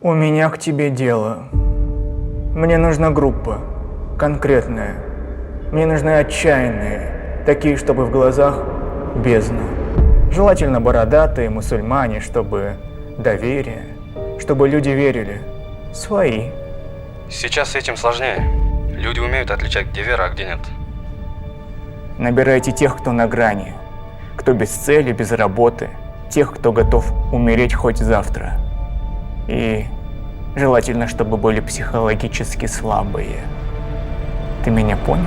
У меня к тебе дело. Мне нужна группа. Конкретная. Мне нужны отчаянные. Такие, чтобы в глазах бездна. Желательно бородатые мусульмане, чтобы доверие. Чтобы люди верили. Свои. Сейчас с этим сложнее. Люди умеют отличать, где вера, а где нет. Набирайте тех, кто на грани. Кто без цели, без работы. Тех, кто готов умереть хоть завтра. И желательно, чтобы были психологически слабые. Ты меня понял?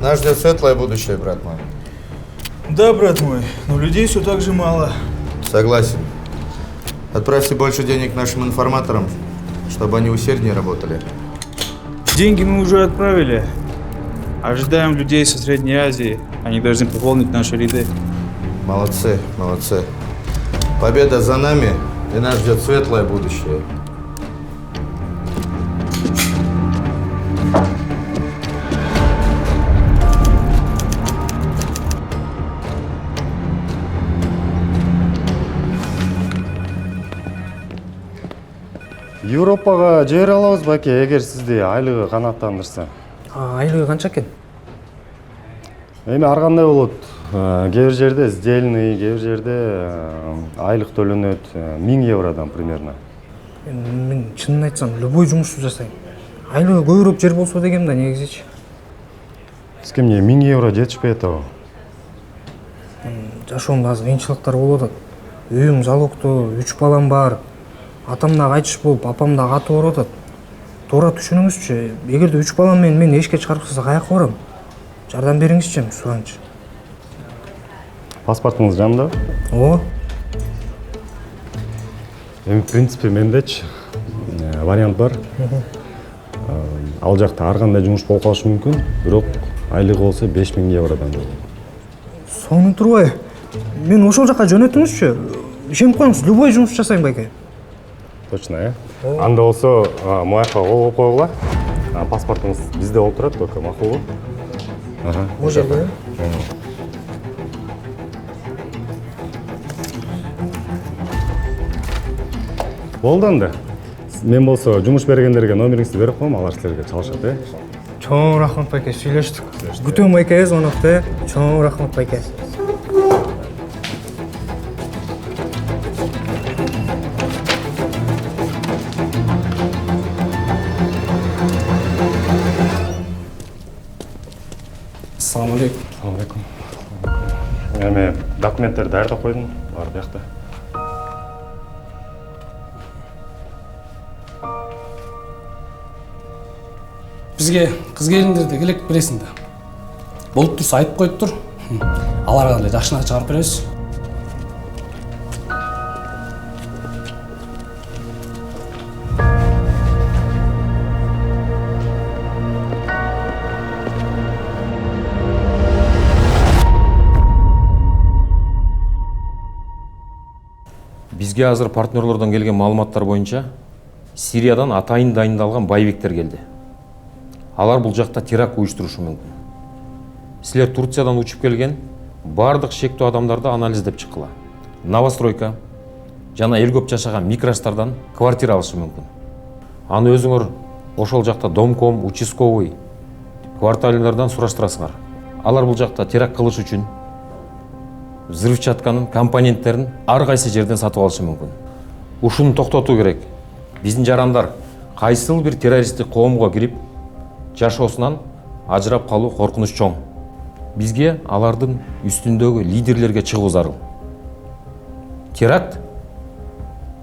Нас ждет светлое будущее, брат мой. Да, брат мой, но людей все так же мало. Согласен. Отправьте больше денег нашим информаторам, чтобы они усерднее работали. Деньги мы уже отправили. Ожидаем людей со Средней Азии. Они должны пополнить наши ряды. Молодцы, молодцы. Победа за нами, и нас ждет светлое будущее. Европаға жер алабыз баке, эгер сизди айлыгы канааттандырса. Айлыгы канча экен? Эми ар кандай болот. Кээ бир жерде сдельный, кээ бир жерде айлык төлөнөт 1000 евродан примерно. Мен чынын айтсам, любой жумушту жасайм. Айлыгы көбүрөөк жер болсо дегем да, негизичи. Сизге эмне 1000 евро жетишпей атабы? Жашоомдо азыр кыйынчылыктар болуп атат. Үйүм залогдо, 3 балам бар. Атам да кайтыш болуп, апам да катып ооруп атат. Туура түшүнүңүзчү, эгерде 3 балам менен мени эшикке чыгарып салса каяка барам? Жардам бериңизчи, суранчы. Паспортуңуз жанында? Ооба. Эми в принципе мендечи вариант бар. Ал жакта ар кандай жумуш болуп калышы мүмкүн, бирок айлыгы болсо 5000 евродан болот. Сонун турбай. Мен ошол жака жөнөтүңүзчү. Ишенип коюңуз, любой жумуш жасайм байке. Точно, Анда болсо маяка кол койгула. Паспортуңуз бизде болуп турат, только макулбу? Бул жерде. Болду анда. Мен болсо жумуш бергендерге номериңизди берип коем, алар силерге чалышат, Чоң рахмат байке, сүйлөштүк. Күтөм байке, звонокто. Чоң рахмат байке. Assalamu alaikum. Assalamu alaikum. Эми документтерди даярдап койдум, бар биякта. Бизге кыз келиндерди келек бересиң да. Болуп турса айтып коюп тур. Аларга эле жакшына чыгарып беребиз. Бизге азыр партнерлордон келген маалыматтар боюнча Сириядан атайын дайындалган байбектер келди. Алар бул жакта теракт уюштурушу мүмкүн. Силер Турциядан учуп келген бардык шектүү адамдарды анализдеп чыккыла. Новостройка жана эл көп жашаган микростардан квартира алышы мүмкүн. Аны өзүңөр ошол жакта домком, участковый кварталдардан сураштырасыңар. Алар бул жакта теракт кылыш үчүн взрывчатканын компоненттерин ар кайсы жерден сатып алышы мүмкүн. Ушуну токтотуу керек. Биздин жарандар кайсыл бир террористтик коомго кирип, жашоосунан ажырап калуу коркунуч чоң. Бизге алардын үстүндөгү лидерлерге чыгуу зарыл. Теракт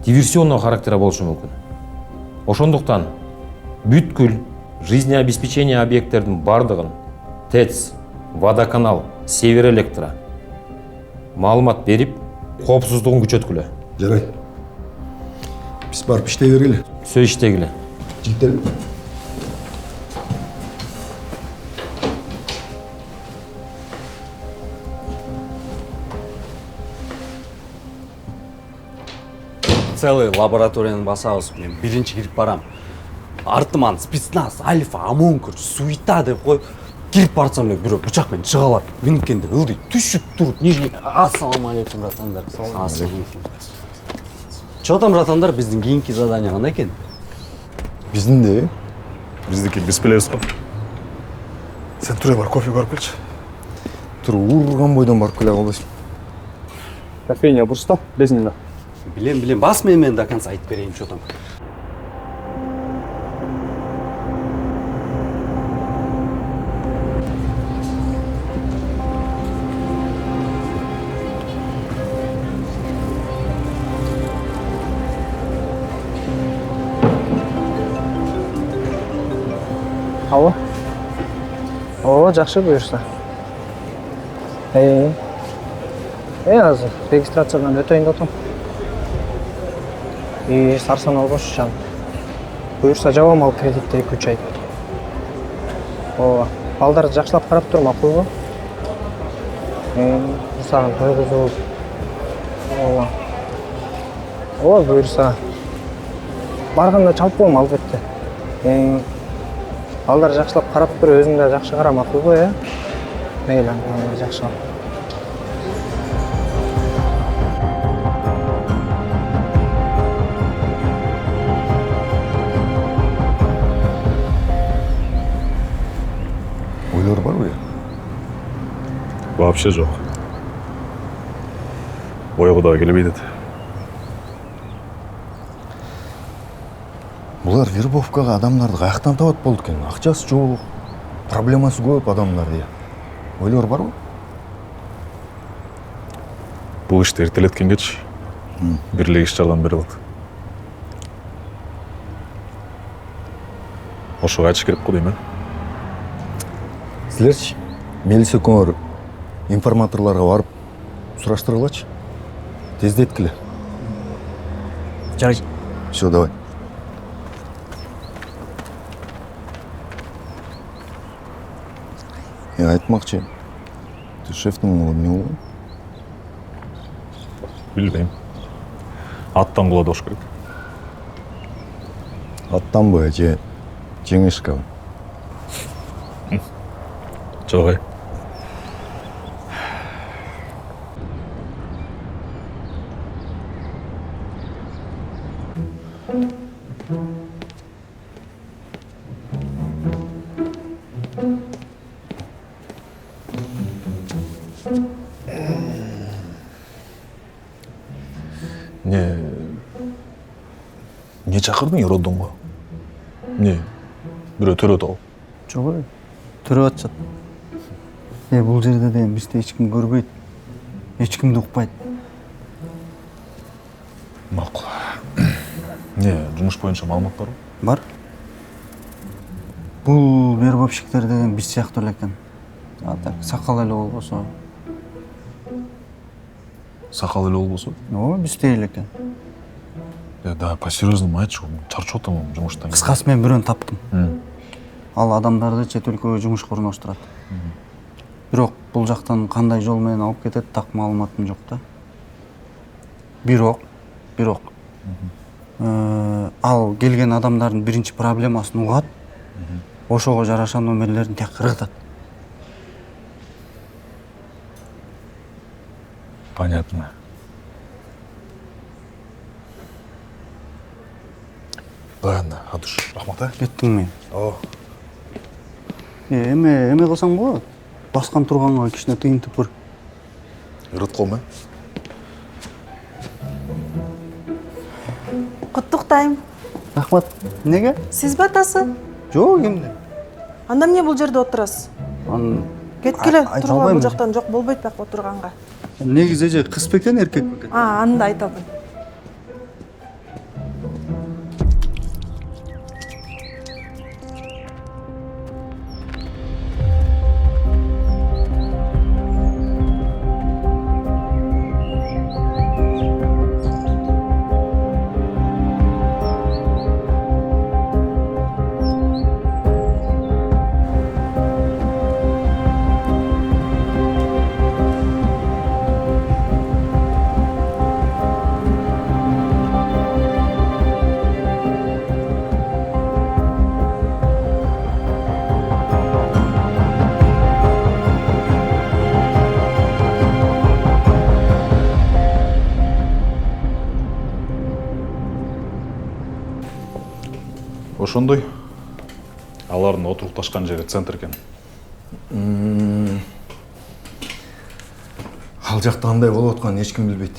диверсионный характера болушу мүмкүн. Ошондуктан бүткүл жизнеобеспечение объекттердин бардыгын ТЭЦ, водоканал, Север электро маалымат берип, коопсуздугун күчөткүлө. Жарайт. Биз барып иштей бергиле. Сөз иштегиле. Жигиттер. Целый лабораторияны басабыз. Мен биринчи кирип барам. артыман спецназ, альфа, ОМОН суета деп қойып, кирип барсам эле бирөө бычакпен чыга алат. Минткенде ылдый түшүп туруп, ассалаумалейкум, братандар. Ассалаумалейкум. Чо там, братандар, биздин кийинки задание кандай экен? Биздин де. Биздики биз билебиз го. Сен тура бар, кофе барып келчи. Тур урган бойдон барып келе калбайсың. Кофейня бурчта, билесиң да. Билем, бас мен до конца айтып берейин, чо там. Алло. Жакшы буюрса. Азыр регистрациядан өтөйүн деп атам. Сарсан албош жан. Буюрса жабам ал кредитте 2-3 ай. Балдар жакшылап карап тур, макулбу? Сагын тойгузуп. Буюрса. Барганда чалып коем албетте. Балдар жакшылап карап тур, өзүң да жакшы кара, макулбу, Мейли, жакшы. Ойлор барбы? Вообще жок. Ойго да келбейт эт. Булар вербовкага адамдарды каяктан табат болду экен? Акчасы жок, проблемасы көп адамдар дей. Ойлор барбы? Бул ишти эртелеткенгечи бир эле иш жардам бере алат. Ошого айтыш керек го дейм, Силерчи, милиция көңөр информаторлорго барып сураштыргылачы. Тездеткиле. Жарайт. Всё, давай. Айтмакчы. Ты шефтің эмне болгон? Билбейм. Аттан кула дош керек. Аттанбы же жеңишкабы? Жок. Не чакырдың роддомго? Не? Бирөө төрөт ал. Жок, төрөп атышат. Бул жерде де бизди эч ким көрбөйт. Эч кимди укпайт. Макул. Не, жумуш боюнча маалымат барбы? Бар. Бул вербовщиктер деген биз сыяктуу эле экен. Так, сакал эле болбосо. Сакал эле болбосо? Биздей эле экен. Да, по-серьезному айтчы, чарчап атам жумуштан. Кыскасы мен бирөөнү таптым. Ал адамдарды чет өлкөгө жумушка орноштурат. Бирок бул жактан кандай жол менен алып кетет, так маалыматым жок да. Бирок ал келген адамдардын биринчи проблемасын угат, ошого жараша номерлерин тек кыргытат. Понятно. Ладно, адыш. Рахмат, Кеттиң мен. Эме кылсаң болот. Баскан турганга кичине тыйынтып бир. Ырыт колма. Куттуктайм. Рахмат. Неге? Сизби атасы? Жок, эмне? Анда эмне бул жерде отурасыз? Кеткиле, турган бул жактан жок болбойт бак отурганга. Негизи же кыз бекен, эркек бекен? Аны да айта алдым. ошондой. Алардын отурукташкан жери центр экен. Ал жакта кандай болуп атканын эч ким билбейт.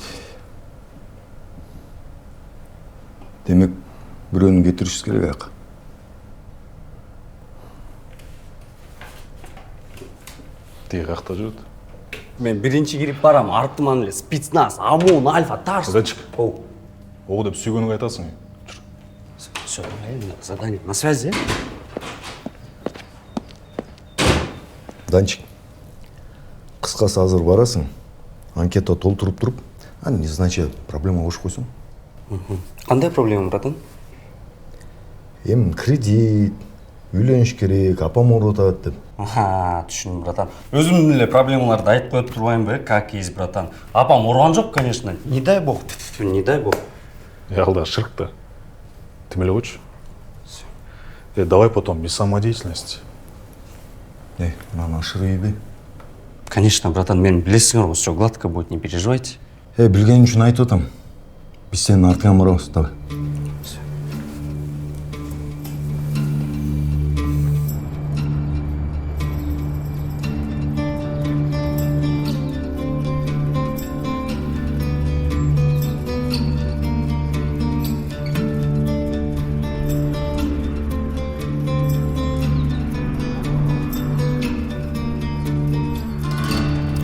Демек, бирөөнү кетиришибиз керек аяка. Тиги какта жүрөт? Мен биринчи кирип барам, артыман эле спецназ, ОМОН, Альфа, Тарс. Заданчик. Ого деп сүйгөнүңгү айтасың. Всё, задание на связи. Данчик, кыскасы азыр барасың, анкета толтуруп туруп, аны незначай проблема болуш койсуң. Кандай проблема, братан? Эми кредит, үйлөнүш керек, апам ооруп атат деп. Түшүндүм, братан. Өзүмдүн эле проблемаларды айтып коюп турбаймбы, как есть, братан. Апам ооруган жок, конечно. Не дай бог, не дай бог. Алда ширкта. Тим эле койчу. Давай потом без самодеятельности. Мына ашырыйбы. Конечно, братан, мен билесиңер го, всё гладко будет, не переживайте. Билген үчүн айтып атам. Биз сенин артыңан барабыз, давай.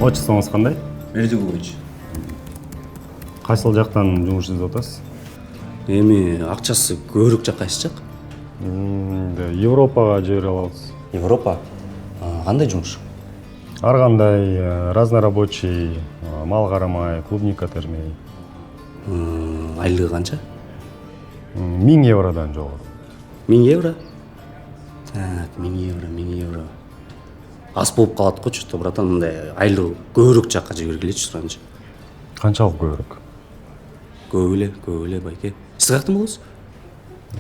Отчествоңуз кандай? Бердигович. Кайсыл жактан жумуш издеп атасыз? Эми акчасы көбүрөөк жак кайсы жак? Европага жибере алабыз. Европа? Кандай жумуш? Ар кандай, разнорабочий, мал карамай, клубника термей. Айлыгы канча? 1000 евродан жогору. 1000 евро? Так, 1000 евро. Аз болуп калат го чөтө, братан, мындай айлыгы көбүрөөк жакка жибергилечи суранчы. Канчалык көбүрөөк? Көп эле, байке. Сиз каяктан болосуз?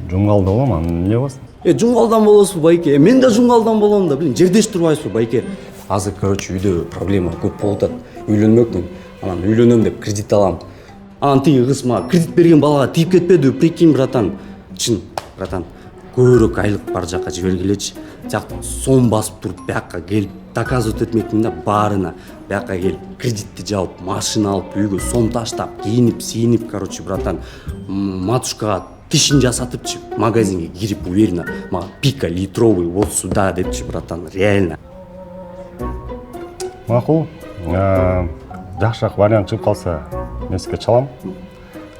Жумгалда болом, анан эмне болосуң? Жумгалдан болосузбу, байке? Мен да жумгалдан болом да, билин, жердеш турбайсызбы, байке? Азыр, короче, үйдө проблема көп болуп атат. Үйлөнмөкмүн. Анан үйлөнөм деп кредит алам. Анан тиги кыз мага кредит берген балага тийип кетпеди, прикинь, братан. Чын, братан, көбүрөөк айлык бар жакка жибергилечи. Жакта сом басып туруп, бияка келип доказывать этмекмин да баарына. Бияка келип кредитти жаап, машина алып, үйгө сом таштап, кийинип, короче, братан, матушкага тишин жасатыпчы, магазинге кирип уверенно, мага пика литровый вот сюда депчи, братан, реально. Макул. Жакшыраак вариант чыгып калса, мен сизге чалам.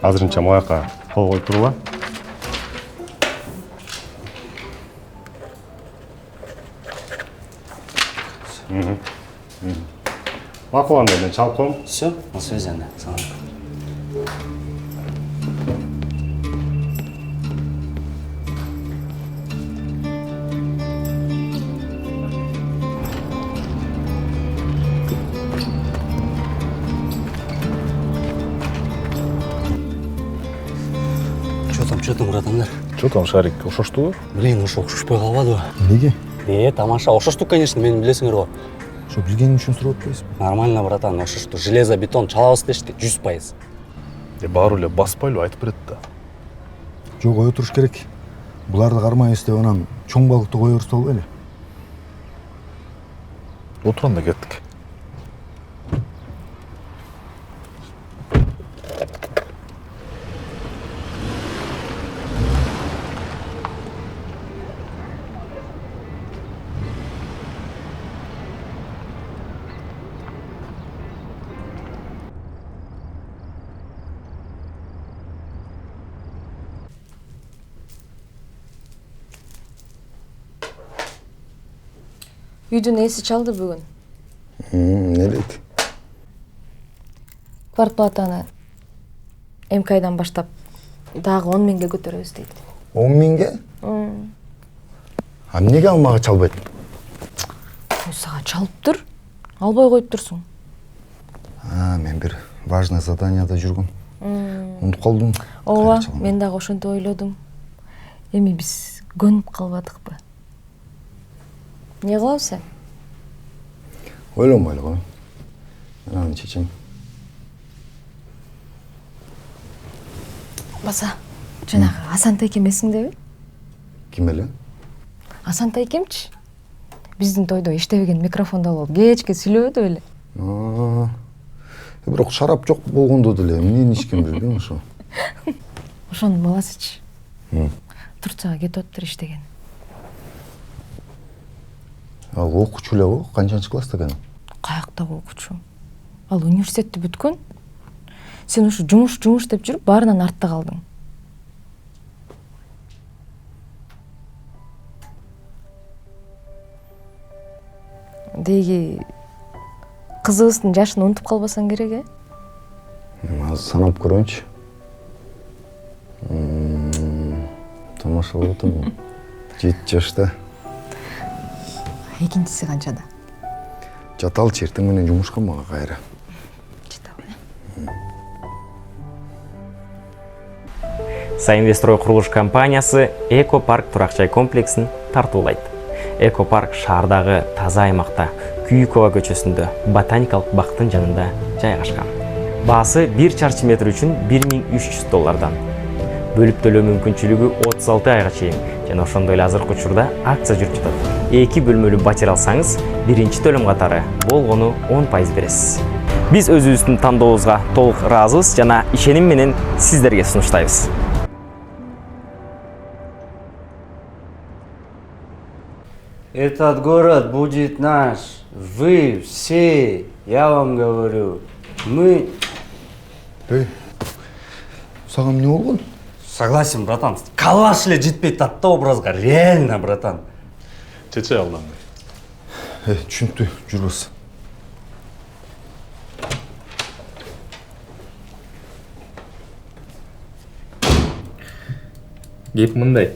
Азырынча мояка кол коюп тургула. Макул, анда мен чалып коем. Всё, на связи анда. Салам. Чё там, братандар? Чё там, Шарик, ошоштубу? Блин, уж окшошпой калбадыбы? Эмнеге? Тамаша, ошошту, конечно, мени билесиңер го. Ошо билгениң үчүн сурап атпайсызбы? Нормально, братан, ошошту железо, бетон чалабыз дешти, 100%. Баары эле баспайлы айтып берет да. Жок, кое туруш керек. Буларды кармайбыз деп анан чоң балыкты кое берсе болбойбу эле? Отур анда, кеттик. Үйдүн эси чалды бүгүн. Эмне дейт? Квартплатаны МКдан баштап дагы 10 миңге көтөрөбүз дейт. 10 миңге? А эмнеге ал мага чалбайт? Сага чалыптыр. Албай коюп турсуң. Мен бир важный заданияда жүргөм. Унутуп калдым. Ооба, мен дагы ошентип ойлодум. Эми биз көнүп калбадыкпы? Не кылабыз сен? Ойлонбой эле кой. Мен аны чечем. Баса, жанагы Асантай эмесиңдеби? Ким эле? Асантай экемчи. Биздин тойдо иштебеген микрофонду алып кечке сүйлөбөдү беле. Бирок шарап жок болгондо деле эмнени ичкен билбейм ошо. Ошонун баласычы. Турцияга кетип атыптыр иштеген. Ал окуучу эле го, канчанчы класста экен? Каяктагы окуучу? Ал университетти бүткөн. Сен ушу жумуш деп жүрүп баарынан артта калдың. Деги кызыбыздын жашын унутуп калбасаң керек, э? Азыр санап көрөйүнчү. Тамаша болуп атабы? 7 жашта. Экинчиси канчада? Жаталчы, эртең менен жумушка мага кайра. Соинвестрой курулуш компаниясы Экопарк турак жай комплексин тартуулайт. Экопарк шаардагы таза аймакта Күйүкова көчөсүндө ботаникалык бактын жанында жайгашкан. Баасы 1 чарчы метр үчүн $1300. Бөлүп төлөө мүмкүнчүлүгү 36 айга чейин жана ошондой эле азыркы учурда акция жүрүп жатат. 2 бөлмөлүү батир алсаңыз, биринчи төлөм катары болгону 10% бересиз. Биз өзүбүздүн тандообузга толук ыраазыбыз жана ишеним менен сиздерге сунуштайбыз. Этот город будет наш. Вы все, я вам говорю. Мы... Эй, сага эмне болгон? Согласен, братан. Калаш эле жетпей татта образга. Реально, братан. Чече алдан. Түшүнүктүү, жүрбөз. Кеп мындай.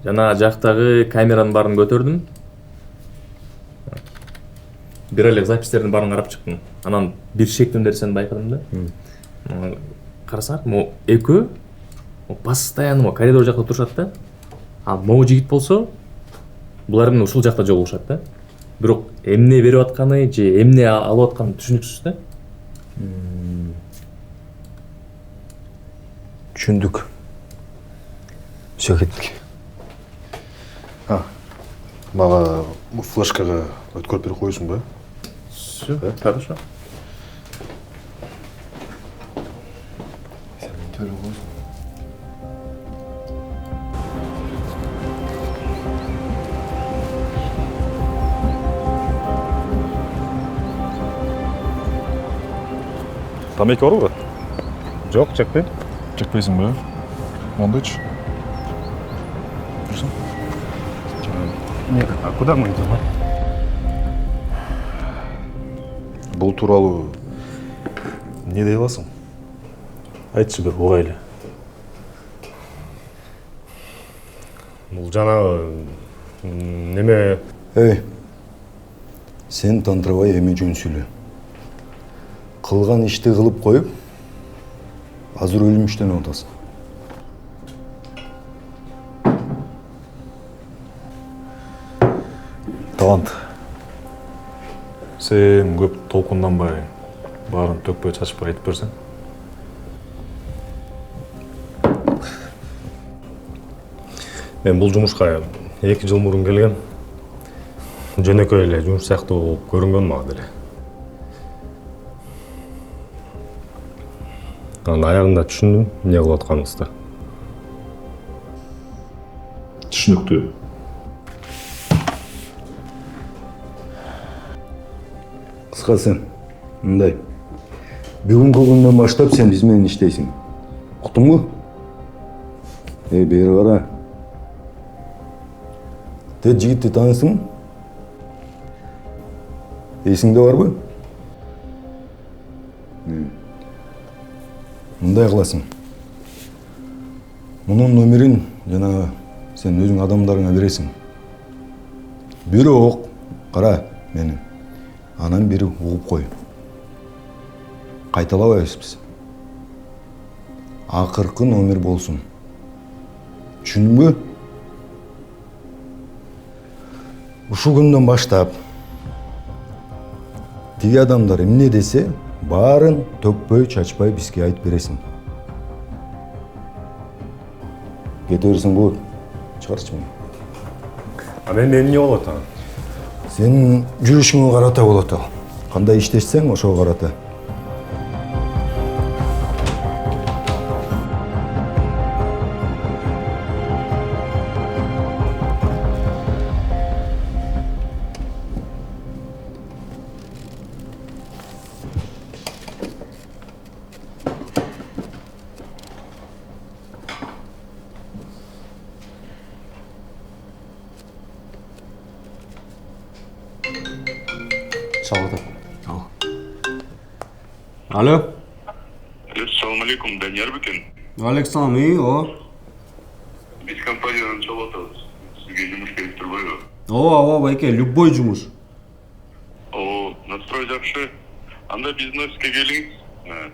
Жана жактагы камеранын баарын көтөрдүм. Бир эле запистердин баарын карап чыктым. Анан бир шектүү нерсени байкадым да. Карасак, могу экөө постоянно коридор жакта турушат да. А могу жигит болсо, булар эмне ушул жакта жолугушат да. Бирок эмне берип атканы же эмне алып атканы түшүнүксүз да. Түшүндүк. Всё, кеттик. Мага флешкага өткөрүп берип коесуң ба? Всё, хорошо. Тамеки барбы? Жок, чекпейм. Чекпейсиң ба? Мондойчу. Жүрсүң? А куда мы идем? Бул тууралуу эмне дей аласың? Айтчы бир угайлы. Бул жанагы неме... Эй, сен тантырабай эми жөн сүйлө. Кылган ишти кылып коюп, азыр өлүмүштөнүп атасың. Талант. Сен көп толкунданбай, баарын төкпөй чачпай айтып берсең. Мен бул жумушка 2 жыл мурун келген. Жөнөкөй эле жумуш сыяктуу болуп көрүнгөн мага деле. Анан аягында түшүндүм эмне кылып атканыбызды. Түшүнүктүү. Кыскасы, мындай. Бүгүнкү күндөн баштап сен биз менен иштейсиң. Уктуңбу? Бери кара. Тед жигитти таанысыңбы? Эсиңде барбы? Мындай кыласың. Мунун номерин жана сен өзүң адамдарыңа бересиң. Бирок, кара мени. Анан бери угуп кой. Кайталабайбыз биз. Акыркы номер болсун. Түшүндүңбү? Ушул күндөн баштап тиги адамдар эмне десе, баарын төкпөй, чачпай бизге айтып бересиң. Кете берсең болот. Чыгарчы мени. Мен эмне болот ана? Сенин жүрүшүңө карата болот ал. Кандай иштешсең ошого карата. Çaldı. Al. Alo. Assalamu alaikum, Danyar Beken. Aleykümselam, iyi o. Biz kompaniyadan çalatız. Sizge жұмыш керек турбайбы? Ооба, байке, любой жұмыш. О, настрой жакшы. Анда биздин офиске келиңиз.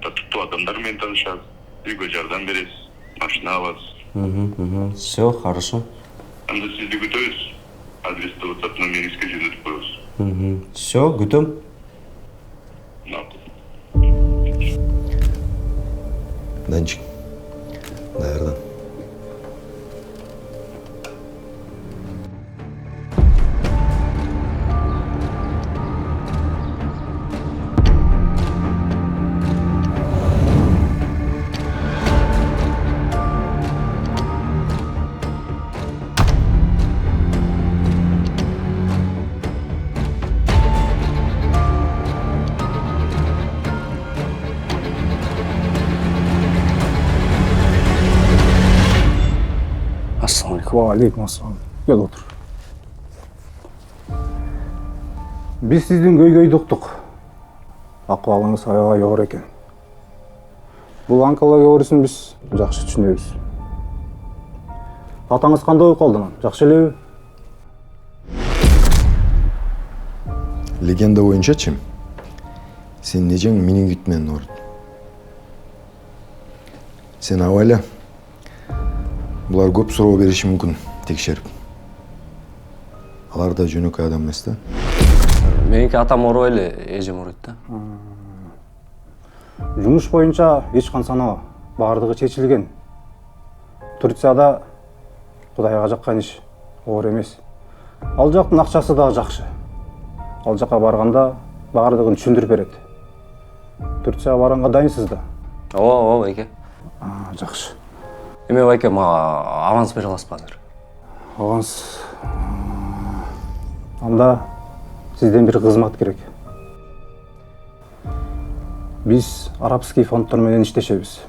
Татыктуу адамдар менен таанышасыз. Үйгө жардам бересиз. Машина аласыз. Все, хорошо. Анда сизди күтөбүз. Адрести WhatsApp номериңизге жөнөтүп коебуз. Все, күтөм. Данчик, даярдан. Алейкум ассалам. Кел отур. Биз сиздин көйгөйдү уктук. Акыбалыңыз аябай оор экен. Бул онкология биз жакшы түшүнөбүз. Атаңыз кандай болуп калды анан? Жакшы элеби? Легенда боюнчачы, сенин эжең менингит менен ооруду. Сен абайла. Булар көп суроо бериши мүмкүн, текшерип. Алар да жөнөкөй адам эмес да. Меники атам оорубай эле, эжем ооруйт да. Жумуш боюнча эч кансана баардыгы чечилген. Турцияда Кудайга жаккан иш оор эмес. Ал жактын акчасы да жакшы. Ал жакка барганда баардыгын түшүндүрүп берет. Турцияга барганга дайынсыз да? Ооба, байке. Жакшы. Эме байке, мага аванс бере аласызбы азыр? Аванс. Анда сизден бир кызмат керек. Биз арабский фонддор менен иштешебиз.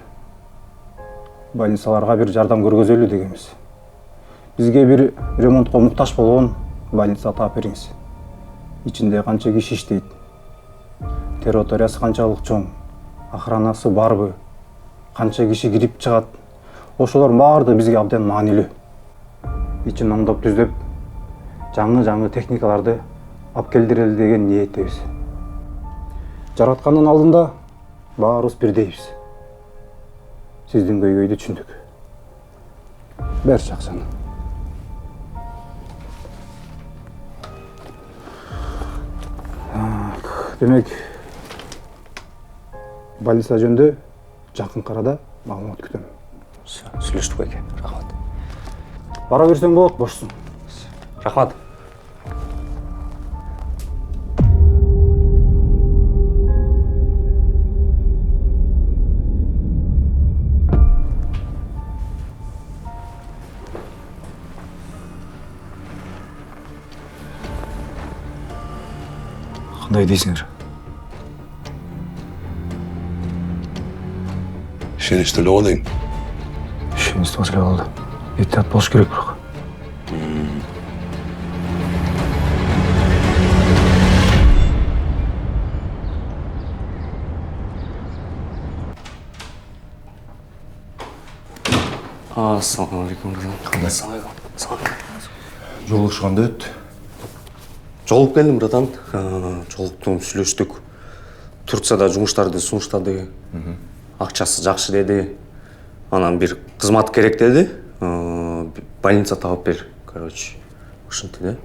Больницаларга бир жардам көргөзөлү дегенбиз. Бизге бир ремонтко муктаж болгон больница таап бериңиз. Ичинде канча киши иштейт? Территориясы канчалык чоң? Охранасы барбы? Канча киши кирип чыгат? Ошолор баардыгы бизге абдан маанилүү. Ичин оңдоп түздөп, жаңы техникаларды алып келдирели деген ниеттебиз. Жараткандын алдында баарыбыз бирдейбиз. Сиздин көйгөйдү түшүндүк. Берчи акчаны. Демек, больница жөнүндө жакын арада маалымат күтөм. Сүйлөштүк байке, рахмат. Бара берсең болот, бошсуң. Рахмат. Кандай дейсиңер? Ишеничти эле болуң. Ишеничти эле болду. Этият болуш керек бирок. Ассаламу алейкум. Жолугуш кандай өттү? Жолуп келдим, братан. Жолуктум, сүйлөштүк. Турцияда жумуштарды сунуштады. Акчасы жакшы деди. Анан бир кызмат керек деди. Больница таап бер, короче. Ушинтип да.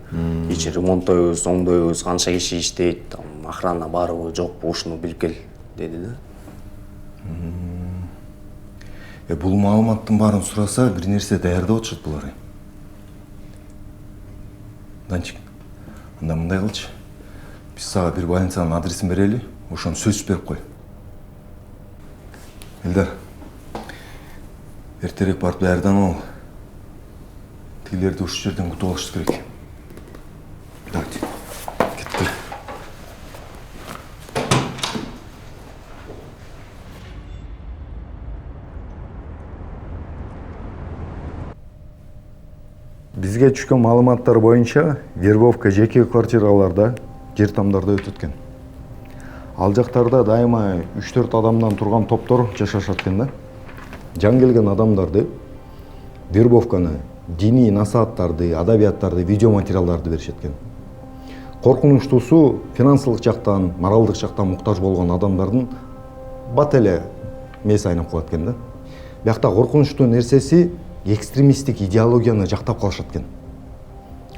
Ичи ремонттойбуз, оңдойбуз, канча киши иштейт, охрана барбы, жокпу, ушуну билип кел деди да. Бул маалыматтын баарын сураса, бир нерсе даярдап атышат булар. Данчик, анда мындай кылчы. Биз сага бир больницанын адресин берели, ошону сөзсүз берип кой. Элдар, эртерээк барып даярданып ал. Тигилерди ушул жерден күтүп алышыбыз керек. Давайте, кеттик. Бизге түшкөн маалыматтар боюнча вербовка жеке квартираларда, жер тамдарда өтөт экен. Ал жактарда дайыма 3-4 адамдан турган топтор жашашат экен да. Жан келген адамдарды вербовканы, диний насааттарды, адабияттарды, видео материалдарды беришет экен. Коркунучтуусу финансылык жактан, моралдык жактан муктаж болгон адамдардын бат эле мээси айнап калат экен да. Биякта коркунучтуу нерсеси экстремисттик идеологияны жактап калышат экен.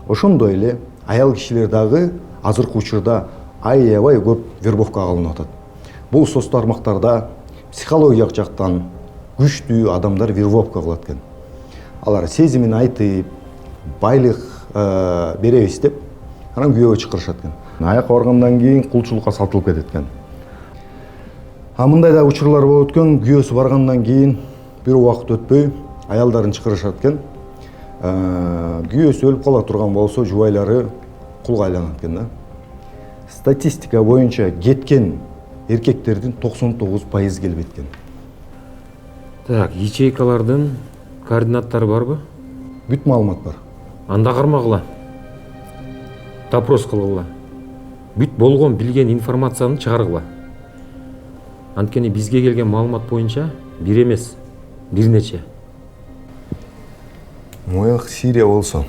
Ошондой эле аял кишилер дагы азыркы учурда аябай көп вербовкага алынып атат. Бул соц тармактарда психологиялык жактан күчтүү адамдар вербовка кылат экен. Алар сезимин айтып, байлык беребиз деп, анан күйөөгө чакырышат экен. Аякка баргандан кийин кулчулукка сатылып кетет экен. Мындай да учурлар болуп өткөн, күйөөсү баргандан кийин бир убакыт өтпөй аялдарын чакырышат экен. Күйөөсү өлүп кала турган болсо, жубайлары кулга айланат экен да. Статистика боюнча кеткен эркектердин 99% келбейт экен. Так, ячейкалардын координаттары барбы? Бүт маалымат бар. Анда кармагыла. Допрос кылгыла. Бүт болгон билген информацияны чыгаргыла. Анткени бизге келген маалымат боюнча бир эмес, бир нече. Мояк Сирия болсо,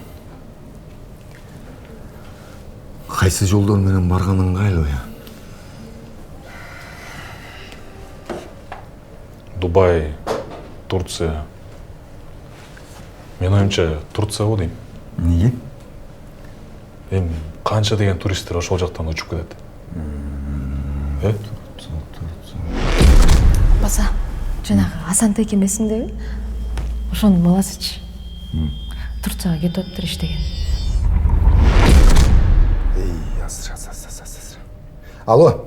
кайсы жолдор менен барган ыңгайлуу я? Дубай, Турция. Мен оюмча Турция го дейм. Неге? Эми канча деген туристтер ошол жактан учуп кетет. Баса, жанагы Асантай эмесиңдеби? Ошонун баласычы. Турцияга кетип атыптыр иштеген. Алло.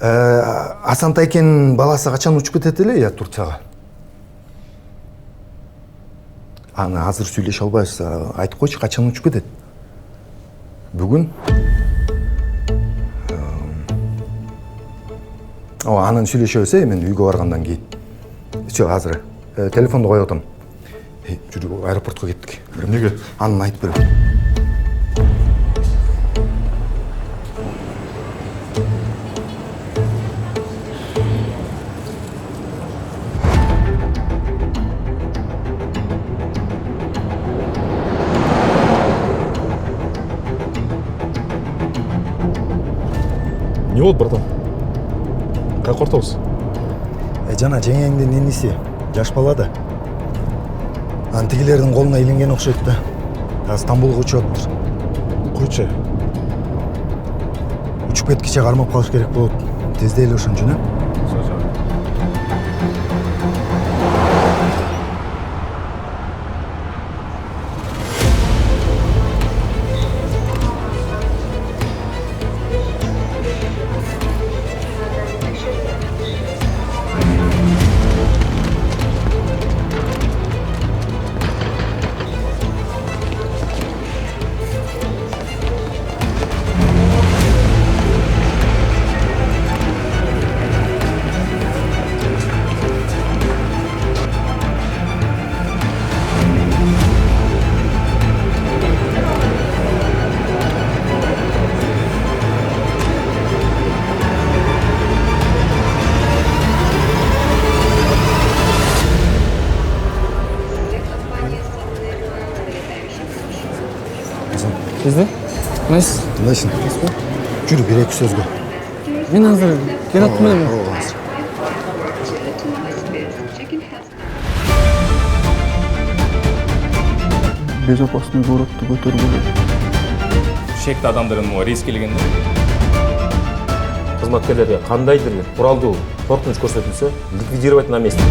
Асантайкенин баласы качан учуп кетет эле я Турцияга? Аны азыр сүйлөшө албайбыз. Айтып койчу, качан учуп кетет? Бүгүн? Анын сүйлөшөбүз, мен үйгө баргандан кийин. Всё, азыр. Телефонду коюп атам. Жүрүп аэропортко кеттик. Эмнеге? Анын айтып берем. Не болду, братан? Кайка ортобуз? Жана жеңеңдин иниси, жаш бала да. Антигилердин колуна илинген окшойт да. Стамбулга учуп атыптыр. Койчу. Учуп кеткиче кармап калыш керек болот. Тездей эле ошончу, Бізді? Қандайсыз? Қандайсың? Жүрі, бір-екі сөзге. Мен азыр келаттым эле. Безопасный городты көтөргүлө. Шекті адамдардың рейс келгенде Кызматкерлерге кандайдыр куралдуу коркунуч көрсөтүлсө, ликвидировать на месте.